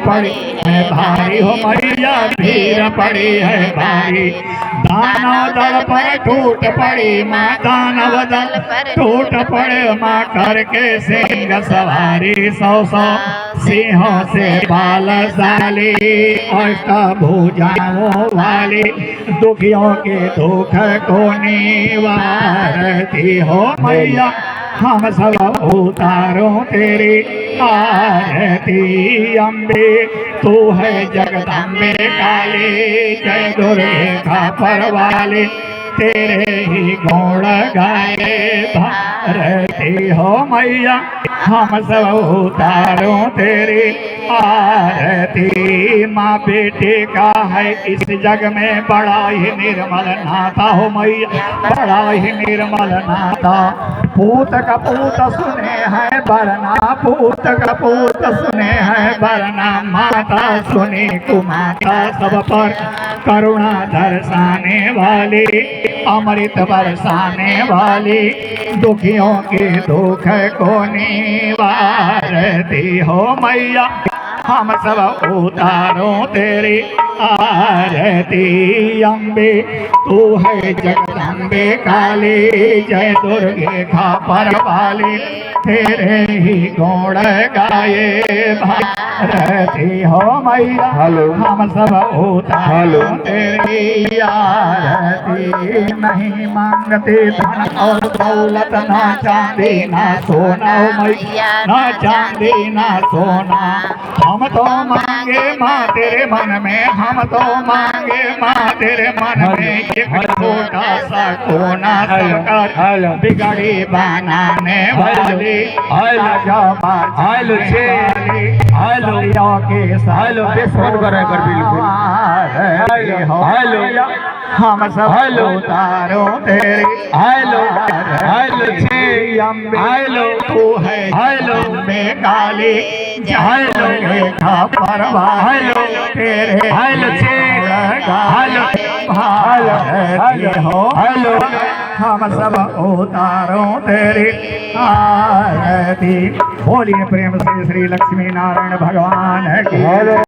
पड़ी है भारी हो मैया, भीड़ पड़ी है भारी। दानव दल पर टूट पड़ी माँ, दानव दल टूट पड़े माँ, करके सिंह सवारी। 100 सिंहों से बालशाली, अष्टभुजाओं वाली, दुखियों के दुख को निवारती हो मैया। हम सब उतारो तेरी आरती। अम्बे तू है जगदम्बे काली, जय दुर्गे खापर वाली, तेरे ही गुण गाए भारती हो मैया। हम सब उतारो तेरी आरती। माँ बेटे का है इस जग में बड़ा ही निर्मल नाता हो मैया, बड़ा ही निर्मल नाता। पूत कपूत सुने हैं बरना, पूत कपूत सुने हैं बरना, माता सुनी कुमाता सब पर करुणा दर्शाने वाली, अमृत बरसाने वाली, दुखियों के दुख को निवारती हो मैया। हम सब उतारो तेरी आरती। अम्बे तू है जगदम्बे काली, जय दुर्गे खापर वाली, तेरे ही गुण गाए भारती हो मैया। हम सब उतारो तेरी आरती। नहीं मांगते धन और दौलत, ना चांदी ना सोना मैया, ना चांदी ना सोना। हम तो मांगे माँ तेरे मन में, हम तो मांगे माँ तेरे मन में, एक छोटा सा कोना सरकार बिगड़ी बनाने वाली, हम सब उतारो तेरी तू है अम्बे काली, जय दुर्गे खापर वाली, तेरे हो। हम सब उतारो तेरी आरती। बोलिए प्रेम से श्री लक्ष्मी नारायण भगवान की।